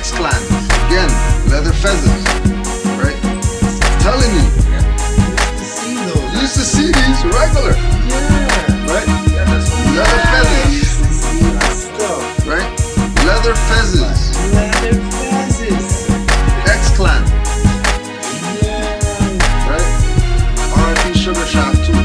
X-Clan, again, leather feathers, right? Telling you. You used to see these regular. Yeah. Right? Leather feathers. Right? Leather feathers. Leather feathers. X-Clan. Yeah. Right? R.I.P. Sugar Shaft too.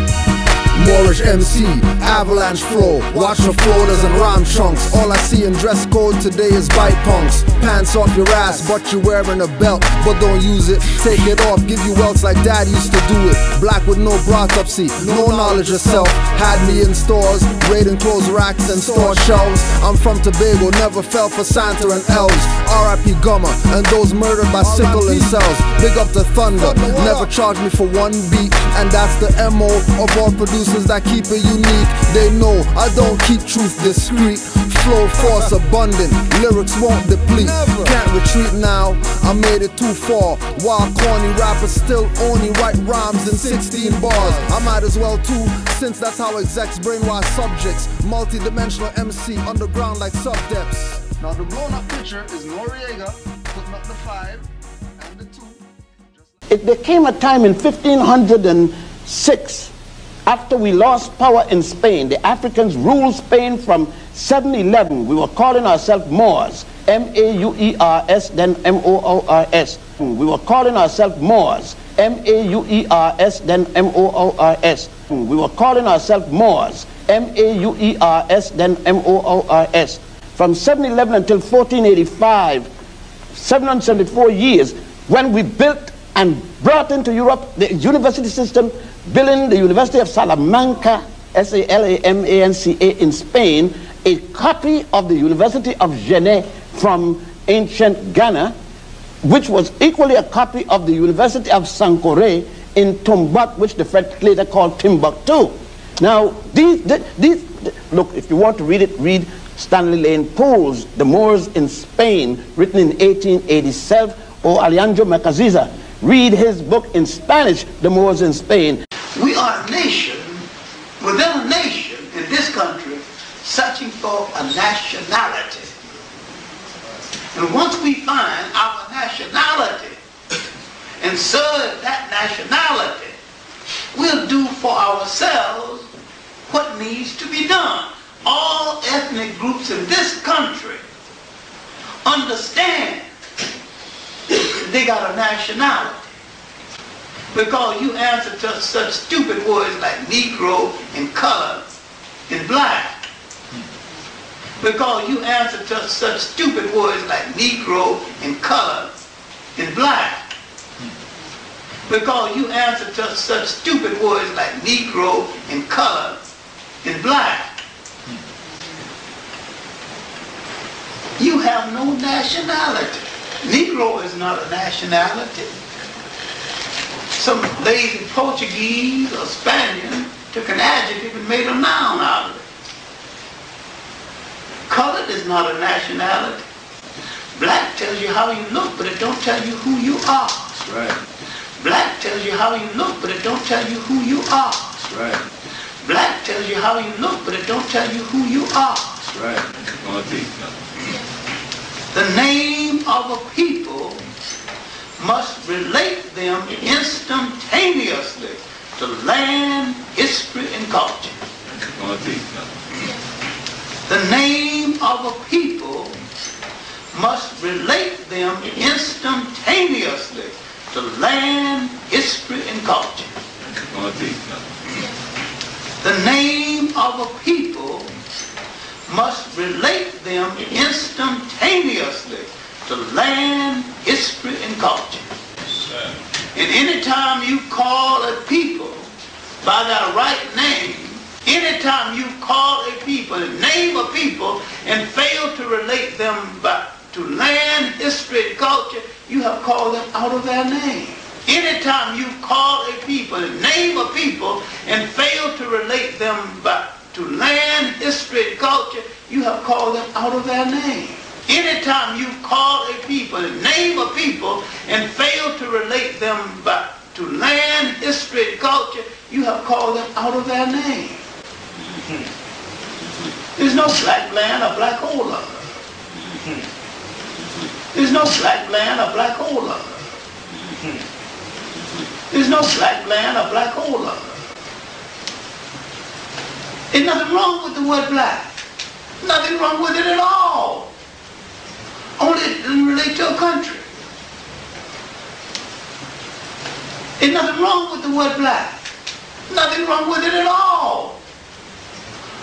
Moorish MC, avalanche flow. Watch the floaters and ram chunks. All I see in dress code today is bite punks. Pants off your ass, but you're wearing a belt. But don't use it, take it off. Give you welts like dad used to do it. Black with no autopsy, no knowledge of self. Had me in stores, raiding clothes racks and store shelves. I'm from Tobago, never fell for Santa and elves. R.I.P. Gummer and those murdered by sickle and cells. Big up to Thunder, never charged me for one beat. And that's the MO of all producers that keep it unique. They know I don't keep truth discreet. Flow force abundant, lyrics won't deplete. Can't retreat now, I made it too far. While corny rappers still only write rhymes in 16 bars. I might as well too, since that's how execs brainwash subjects. Multi-dimensional MC underground like sub-depths. Now the blown up picture is Noriega putting up the 5 and the 2. There came a time in 1506, after we lost power in Spain. The Africans ruled Spain from 711. We were calling ourselves Moors, M-A-U-E-R-S, then M-O-O-R-S. We were calling ourselves Moors, M-A-U-E-R-S, then M-O-O-R-S. We were calling ourselves Moors, M-A-U-E-R-S, then M-O-O-R-S. From 711 until 1485, 774 years, when we built and brought into Europe the university system, building the University of Salamanca, S-A-L-A-M-A-N-C-A in Spain, a copy of the University of Genet from ancient Ghana, which was equally a copy of the University of Sankore in Tombouctou, which the French later called Timbuktu. Now, look, if you want to read it, read Stanley Lane Poole's The Moors in Spain, written in 1887, or Alejandro Macaziza. Read his book in Spanish, The Moors in Spain. We are a nation, within a nation in this country, searching for a nationality. And once we find our nationality and serve that nationality, we'll do for ourselves what needs to be done. All ethnic groups in this country understand they got a nationality. Because you answer to such stupid words like Negro and color and black. Because you answer to such stupid words like Negro and color and black. Because you answer to such stupid words like Negro and color and black. You have no nationality. Negro is not a nationality. Some lazy Portuguese or Spaniard took an adjective and made a noun out of it. Colored is not a nationality. Black tells you how you look, but it don't tell you who you are. That's right. Black tells you how you look, but it don't tell you who you are. That's right. Black tells you how you look, but it don't tell you who you are. That's right. The name of a people must relate them instantaneously to land, history, and culture. The name of a people must relate them instantaneously to land, history, and culture. The name of a people must relate them instantaneously to land, history, and culture. And anytime you call a people by their right name, anytime you call a people, name a people, and fail to relate them back to land, history, and culture, you have called them out of their name. Anytime you call a people, name a people, and fail to relate them back to land, history, and culture, you have called them out of their name. Anytime you call a people, name a people, and fail to relate them back to land, history, and culture, you have called them out of their name. There's no black land or black hole of it. There's no black land or black hole of it. There's no black land or black hole of it. There's nothing wrong with the word black. Nothing wrong with it at all. Only it doesn't relate to a country. There's nothing wrong with the word black. Nothing wrong with it at all.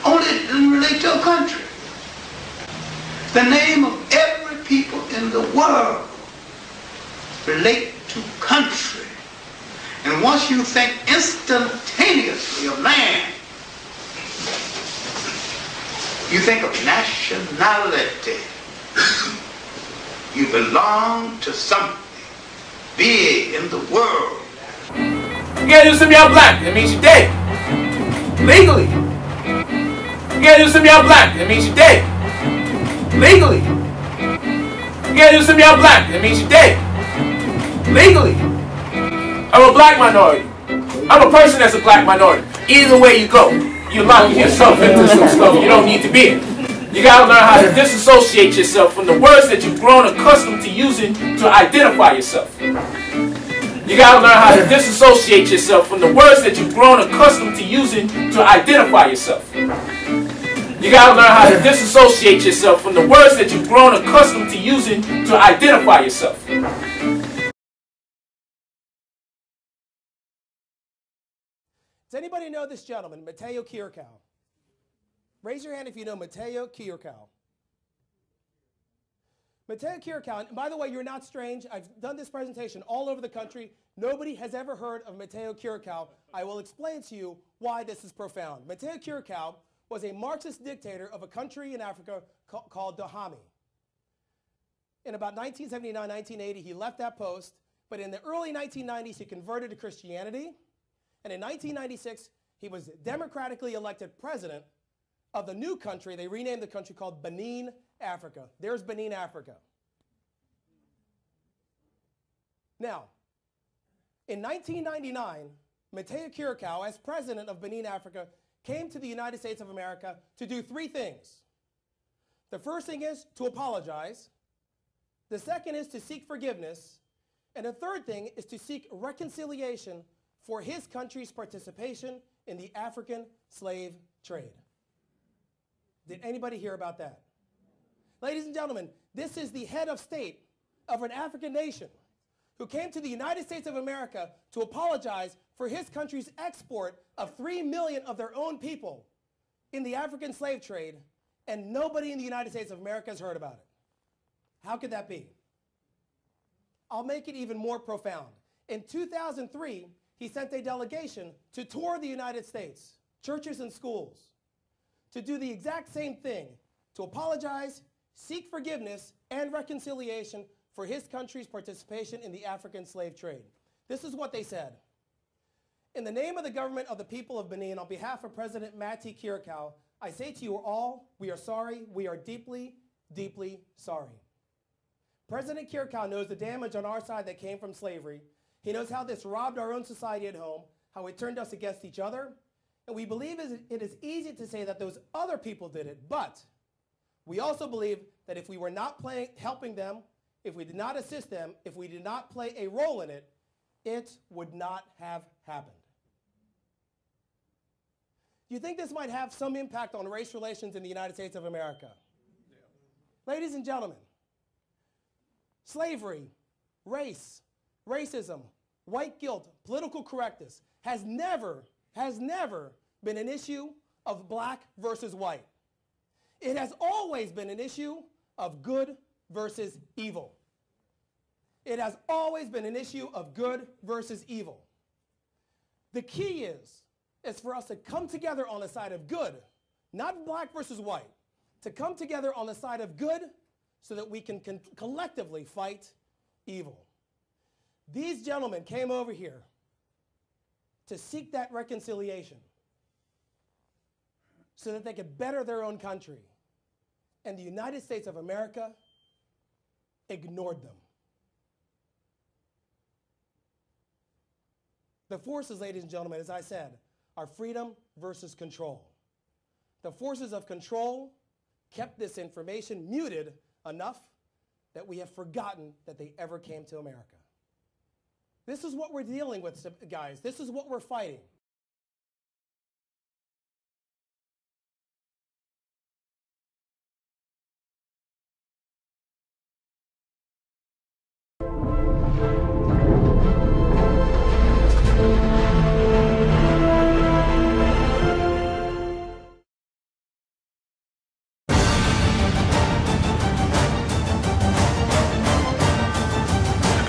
Only it doesn't relate to a country. The name of every people in the world relate to country. And once you think instantaneously of land, you think of nationality. You belong to something big in the world. You gotta do something y'all black, that means you're dead. Legally. You gotta do something y'all black, that means you're dead. Legally. You gotta do something y'all black, that means you're dead. Legally. I'm a black minority. I'm a person that's a black minority. Either way you go, you're locking yourself into some stuff you don't need to be in. You gotta learn how to disassociate yourself from the words that you've grown accustomed to using to identify yourself. You gotta learn how to disassociate yourself from the words that you've grown accustomed to using to identify yourself. You gotta learn how to disassociate yourself from the words that you've grown accustomed to using to identify yourself. Does anybody know this gentleman, Mateo Kirkow? Raise your hand if you know Mateo Kirkow. Mateo Kirkow, and by the way, you're not strange. I've done this presentation all over the country. Nobody has ever heard of Mateo Kirkow. I will explain to you why this is profound. Mateo Kirkow was a Marxist dictator of a country in Africa called Dahomey. In about 1979, 1980, he left that post, but in the early 1990s, he converted to Christianity. And in 1996, he was democratically elected president of the new country. They renamed the country called Benin, Africa. There's Benin, Africa. Now, in 1999, Mateo Kirkow, as president of Benin, Africa, came to the United States of America to do three things. The first thing is to apologize. The second is to seek forgiveness. And the third thing is to seek reconciliation for his country's participation in the African slave trade. Did anybody hear about that? Ladies and gentlemen, this is the head of state of an African nation who came to the United States of America to apologize for his country's export of 3 million of their own people in the African slave trade, and nobody in the United States of America has heard about it. How could that be? I'll make it even more profound. In 2003, he sent a delegation to tour the United States, churches and schools, to do the exact same thing, to apologize, seek forgiveness, and reconciliation for his country's participation in the African slave trade. This is what they said. In the name of the government of the people of Benin, on behalf of President Mateo Kirkow, I say to you all, we are sorry. We are deeply, deeply sorry. President Kirkow knows the damage on our side that came from slavery. He knows how this robbed our own society at home, how it turned us against each other. And we believe it is easy to say that those other people did it, but we also believe that if we were not helping them, if we did not assist them, if we did not play a role in it, it would not have happened. Do you think this might have some impact on race relations in the United States of America? Yeah. Ladies and gentlemen, slavery, race, racism, white guilt, political correctness has never been an issue of black versus white. It has always been an issue of good versus evil. It has always been an issue of good versus evil. The key is for us to come together on the side of good, not black versus white, to come together on the side of good so that we can collectively fight evil. These gentlemen came over here to seek that reconciliation so that they could better their own country. And the United States of America ignored them. The forces, ladies and gentlemen, as I said, are freedom versus control. The forces of control kept this information muted enough that we have forgotten that they ever came to America. This is what we're dealing with, guys. This is what we're fighting.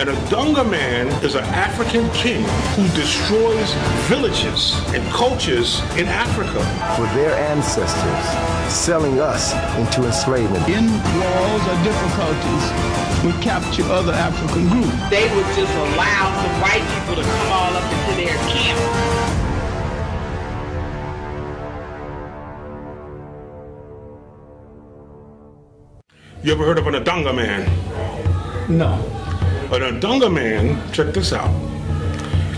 And a Dunga man is an African king who destroys villages and cultures in Africa. For their ancestors, selling us into enslavement. In wars or difficulties, we capture other African groups. They would just allow some white people to come all up into their camp. You ever heard of an Adunga man? No. An Adunga man, check this out,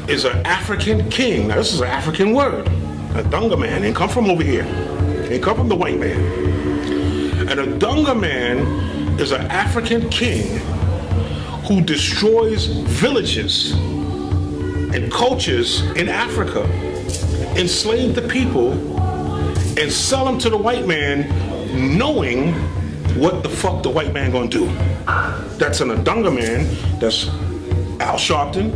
is an African king. Now this is an African word. Adunga man ain't come from over here. Ain't come from the white man. An Adunga man is an African king who destroys villages and cultures in Africa, enslave the people, and sell them to the white man, knowing what the fuck the white man gonna do. That's an Adunga man. That's Al Sharpton.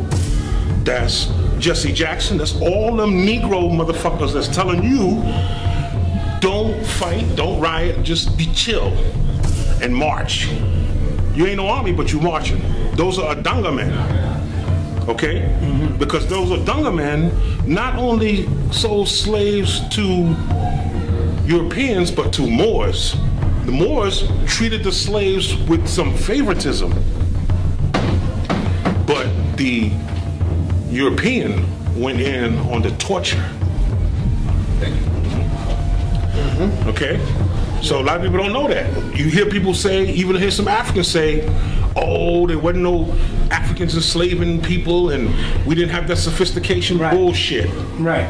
That's Jesse Jackson. That's all them Negro motherfuckers that's telling you, don't fight, don't riot, just be chill and march. You ain't no army, but you marching. Those are Adunga men, okay? Mm-hmm. Because those Adunga men not only sold slaves to Europeans, but to Moors. The Moors treated the slaves with some favoritism, but the European went in on the torture. Mm-hmm. Okay? So a lot of people don't know that. You hear people say, even hear some Africans say, oh, there wasn't no Africans enslaving people and we didn't have that sophistication. Right. Bullshit. Right.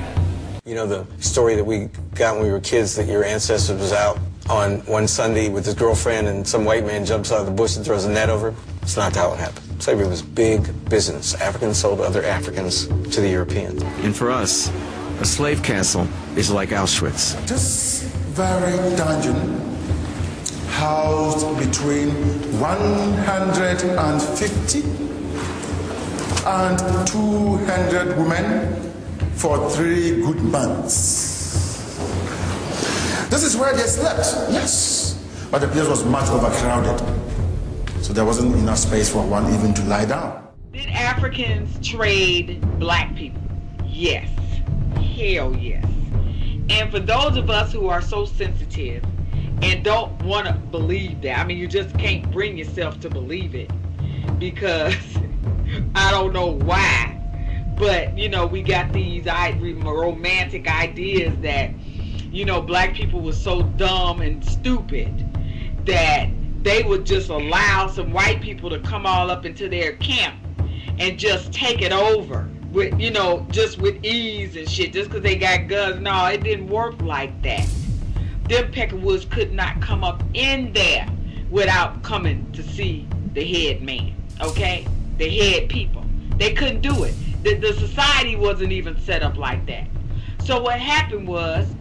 You know the story that we got when we were kids, that your ancestor was out on one Sunday with his girlfriend and some white man jumps out of the bush and throws a net over him? It's not how it happened. Slavery was big business. Africans sold other Africans to the Europeans. And for us, a slave castle is like Auschwitz. This very dungeon housed between 150 and 200 women for 3 good months. This is where they slept, yes. But the place was much overcrowded. So there wasn't enough space for one even to lie down. Did Africans trade black people? Yes. Hell yes. And for those of us who are so sensitive and don't want to believe that, I mean, you just can't bring yourself to believe it because I don't know why, but, you know, we got these romantic ideas that, you know, black people were so dumb and stupid that they would just allow some white people to come all up into their camp and just take it over with, you know, just with ease and shit, just because they got guns. No, it didn't work like that. Them Peckerwoods could not come up in there without coming to see the head man, okay? The head people. They couldn't do it. The society wasn't even set up like that. So what happened was,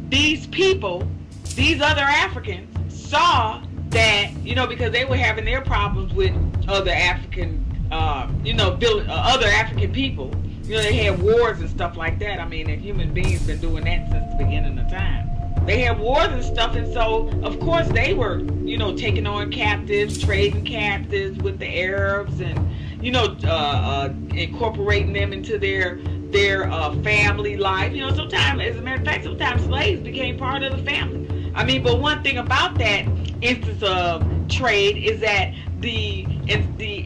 these people, these other Africans, saw that, you know, because they were having their problems with other African, other African people. You know, they had wars and stuff like that. I mean, human beings been doing that since the beginning of time. They had wars and stuff, and so, of course, they were, you know, taking on captives, trading captives with the Arabs, and, you know, incorporating them into their family life. You know, sometimes, as a matter of fact, sometimes slaves became part of the family. I mean, but one thing about that instance of trade is that the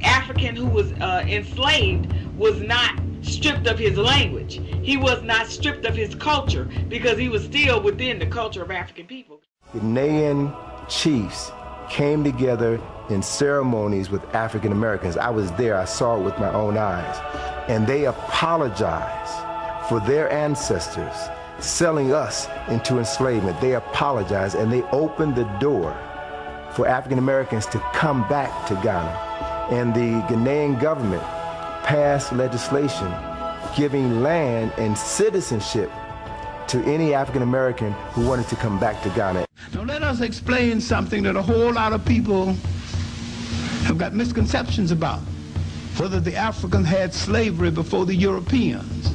African who was enslaved was not stripped of his language. He was not stripped of his culture because he was still within the culture of African people. The Ghanaian chiefs came together in ceremonies with African Americans. I was there, I saw it with my own eyes. And they apologized for their ancestors selling us into enslavement. They apologized and they opened the door for African Americans to come back to Ghana. And the Ghanaian government passed legislation giving land and citizenship to any African American who wanted to come back to Ghana. Now let us explain something that a whole lot of people have got misconceptions about. Whether the Africans had slavery before the Europeans.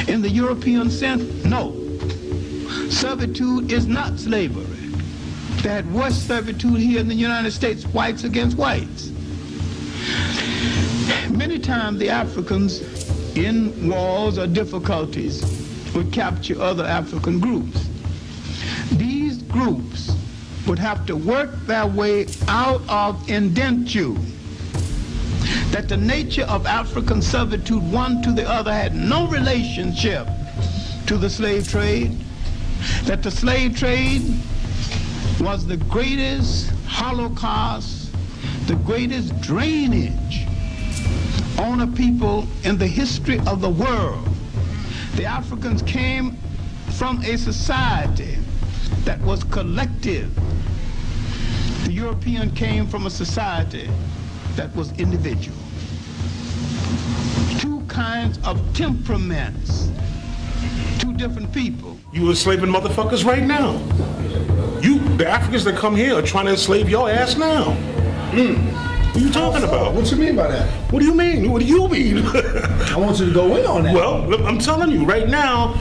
In the European sense, no. Servitude is not slavery. They had worse servitude here in the United States, whites against whites. Many times the Africans in wars or difficulties would capture other African groups. These groups would have to work their way out of indenture. That the nature of African servitude, one to the other, had no relationship to the slave trade. That the slave trade was the greatest holocaust, the greatest drainage on a people in the history of the world. The Africans came from a society that was collective. The European came from a society that was individual. Two kinds of temperaments, two different people. You enslaving motherfuckers right now. The Africans that come here are trying to enslave your ass now. What are you talking about? What you mean by that? What do you mean? What do you mean? I want you to go in on that. Well, look, I'm telling you right now,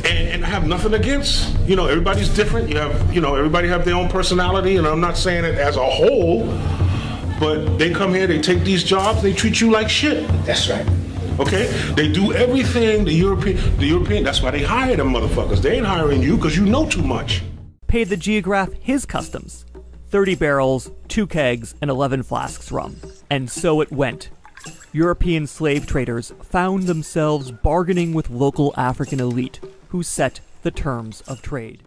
and I have nothing against, everybody's different. You have, everybody have their own personality, and I'm not saying it as a whole, but they come here, they take these jobs, they treat you like shit. That's right. Okay? They do everything the European, that's why they hire them motherfuckers. They ain't hiring you because you know too much. Paid the geograph his customs. 30 barrels, 2 kegs, and 11 flasks rum. And so it went. European slave traders found themselves bargaining with local African elite, who set the terms of trade.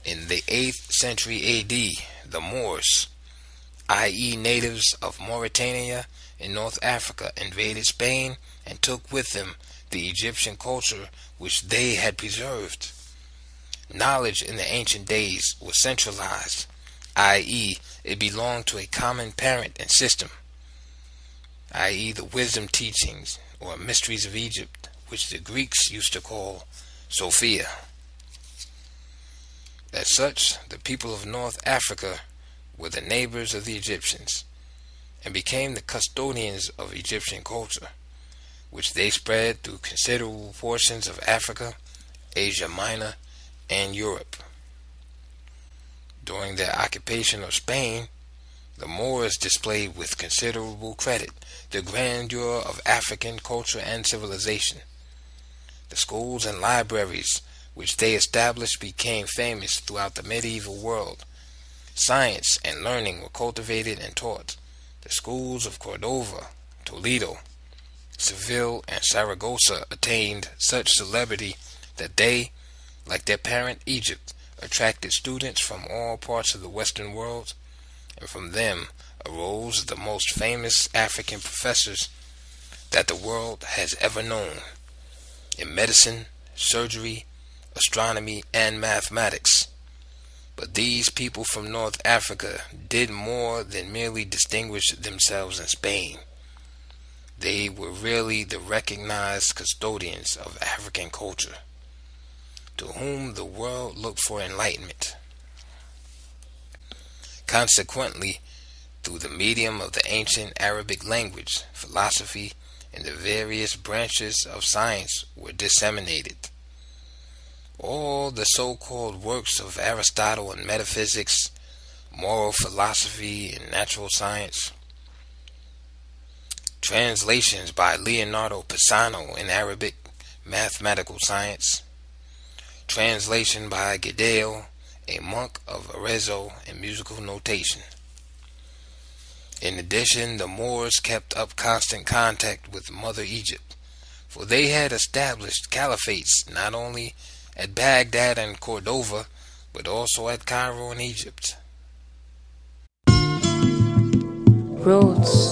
In the 8th century AD, the Moors, i.e. natives of Mauritania in North Africa, invaded Spain and took with them the Egyptian culture which they had preserved. Knowledge in the ancient days was centralized, i.e. it belonged to a common parent and system, i.e. the wisdom teachings or mysteries of Egypt, which the Greeks used to call Sophia. As such, the people of North Africa were the neighbors of the Egyptians and became the custodians of Egyptian culture, which they spread through considerable portions of Africa, Asia Minor, and Europe. During their occupation of Spain, the Moors displayed with considerable credit the grandeur of African culture and civilization. The schools and libraries which they established became famous throughout the medieval world. Science and learning were cultivated and taught. The schools of Cordova, Toledo, Seville, and Saragossa attained such celebrity that they, like their parent Egypt, attracted students from all parts of the Western world, and from them arose the most famous African professors that the world has ever known in medicine, surgery, astronomy, and mathematics. But these people from North Africa did more than merely distinguish themselves in Spain. They were really the recognized custodians of African culture, to whom the world looked for enlightenment. Consequently, through the medium of the ancient Arabic language, philosophy, and the various branches of science were disseminated. All the so-called works of Aristotle in metaphysics, moral philosophy, and natural science, translations by Leonardo Pisano in Arabic, mathematical science, translation by Gedeo, a monk of Arezzo, in musical notation. In addition, the Moors kept up constant contact with Mother Egypt, for they had established caliphates not only at Baghdad and Cordova, but also at Cairo in Egypt. Roots.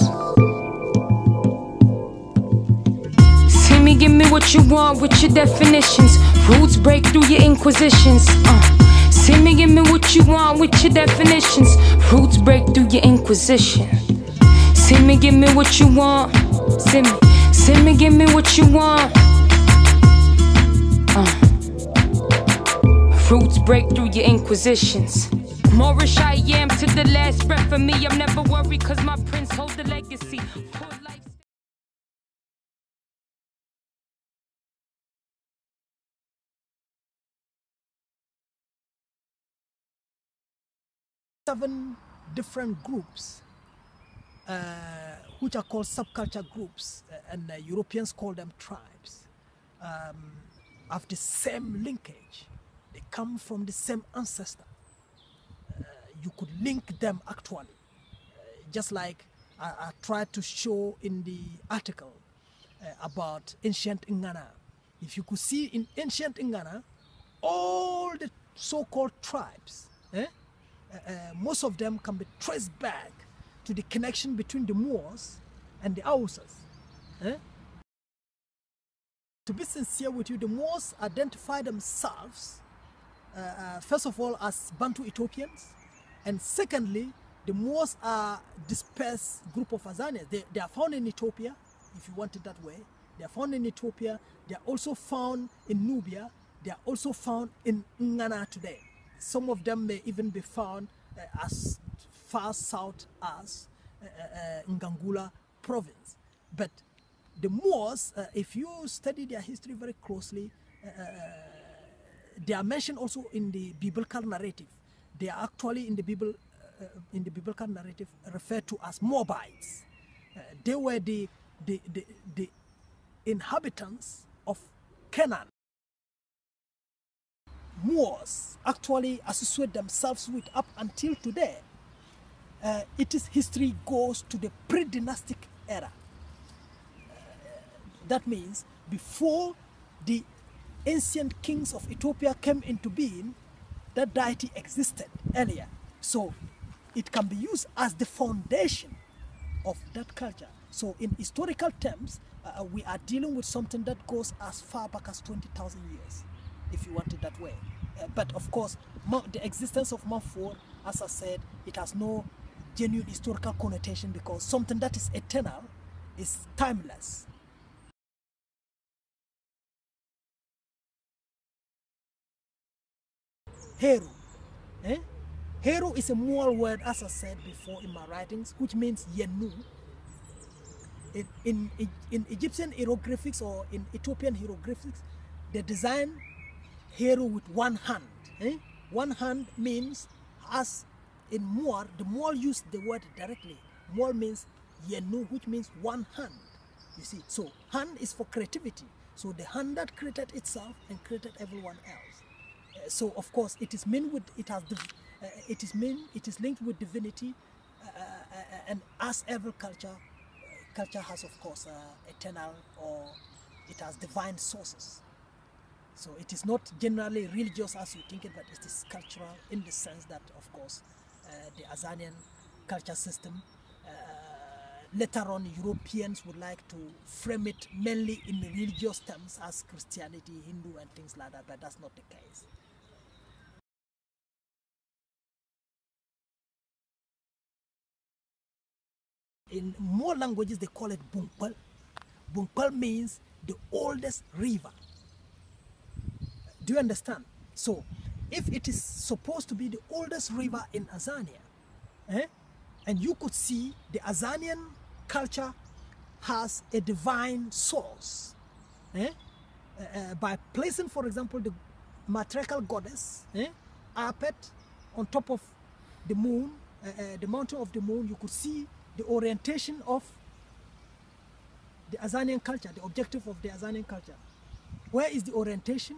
See me, give me what you want with your definitions. Roots break through your inquisitions. See me, give me what you want with your definitions. Roots break through your inquisition. See me, give me what you want. See me, give me what you want. Roots break through your inquisitions. Moorish I am to the last breath for me. I'm never worried cause my prince hold the legacy. Seven different groups which are called subculture groups, and Europeans call them tribes, have the same linkage. They come from the same ancestor. You could link them actually, just like I tried to show in the article about ancient Ngana. If you could see in ancient Ngana, all the so-called tribes, most of them can be traced back to the connection between the Moors and the Hausas. To be sincere with you, the Moors identify themselves first of all as Bantu Ethiopians, and secondly, the Moors are dispersed group of Azanians. They are found in Ethiopia, if you want it that way. They are found in Ethiopia. They are also found in Nubia. They are also found in Ngana today. Some of them may even be found as far south as Ngangula province. But the Moors, if you study their history very closely, they are mentioned also in the biblical narrative. They are actually in the biblical narrative referred to as Moabites. They were the inhabitants of Canaan. Moors actually associate themselves with up until today. Its history goes to the pre-dynastic era. That means before the ancient kings of Ethiopia came into being, that deity existed earlier. So it can be used as the foundation of that culture. So in historical terms, we are dealing with something that goes as far back as 20,000 years, if you want it that way. But of course, the existence of Manfor, as I said, it has no genuine historical connotation because something that is eternal is timeless. Heru. Heru is a Moor word, as I said before in my writings, which means Yenu. In Egyptian hieroglyphics or in Ethiopian hieroglyphics, they design Heru with one hand. One hand means, as in Moor, the Moor used the word directly. Moor means Yenu, which means one hand. You see, so hand is for creativity. So the hand that created itself and created everyone else. So of course it is linked with divinity, and as every culture has of course eternal, or it has divine sources. So it is not generally religious as you think it, but it is cultural in the sense that of course the Azanian culture system, later on Europeans would like to frame it mainly in religious terms as Christianity, Hindu and things like that, but that's not the case. In more languages, they call it Bumpal. Bumpal means the oldest river. Do you understand? So, if it is supposed to be the oldest river in Azania, And you could see the Azanian culture has a divine source. By placing, for example, the matriarchal goddess Apet on top of the moon, the mountain of the moon, you could see the orientation of the Azanian culture, the objective of the Azanian culture. Where is the orientation?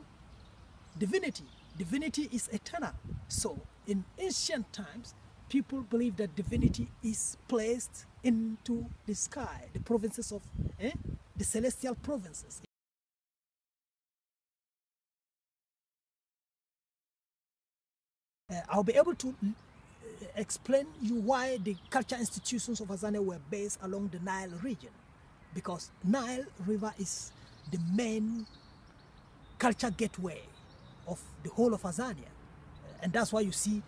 Divinity. Divinity is eternal. So in ancient times, people believe that divinity is placed into the sky, the provinces of the celestial provinces. I'll be able to explain you why the culture institutions of Azania were based along the Nile region, because Nile River is the main culture gateway of the whole of Azania, and that's why you see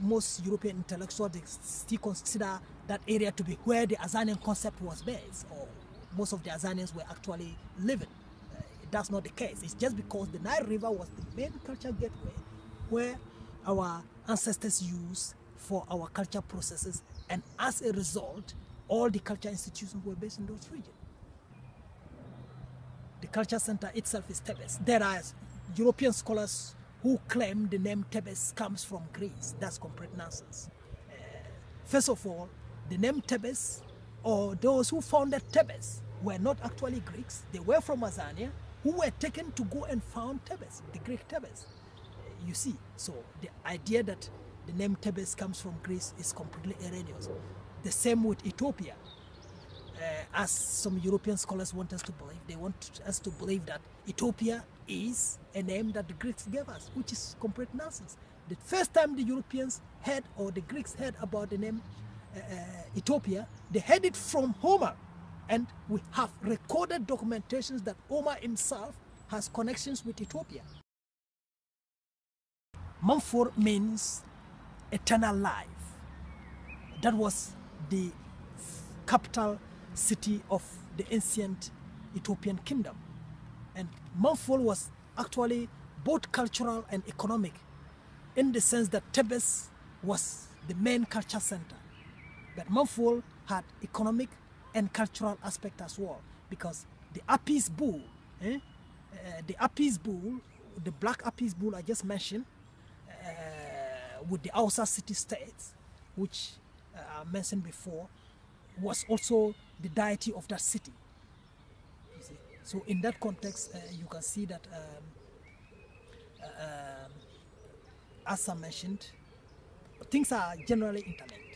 most European intellectuals, they still consider that area to be where the Azanian concept was based, or most of the Azanians were actually living. That's not the case. It's just because the Nile River was the main culture gateway where our ancestors used for our culture processes, and as a result, all the culture institutions were based in those regions. The culture center itself is Thebes. There are European scholars who claim the name Thebes comes from Greece. That's complete nonsense. First of all, the name Thebes, or those who founded Thebes, were not actually Greeks. They were from Azania, who were taken to go and found Thebes, the Greek Thebes. You see, so the idea that the name Thebes comes from Greece is completely erroneous. The same with Ethiopia. As some European scholars want us to believe, they want us to believe that Ethiopia is a name that the Greeks gave us, which is complete nonsense. The first time the Europeans heard, or the Greeks heard about the name Ethiopia, they heard it from Homer. And we have recorded documentations that Homer himself has connections with Ethiopia. Manfor means eternal life. That was the capital city of the ancient Ethiopian kingdom. And Manfor was actually both cultural and economic, in the sense that Thebes was the main culture center. But Manfor had economic and cultural aspect as well, because the Apis bull, the Apis bull, the black Apis bull I just mentioned, with the Hausa city-states, which I mentioned before, was also the deity of that city. You see? So in that context, you can see that, as I mentioned, things are generally interlinked.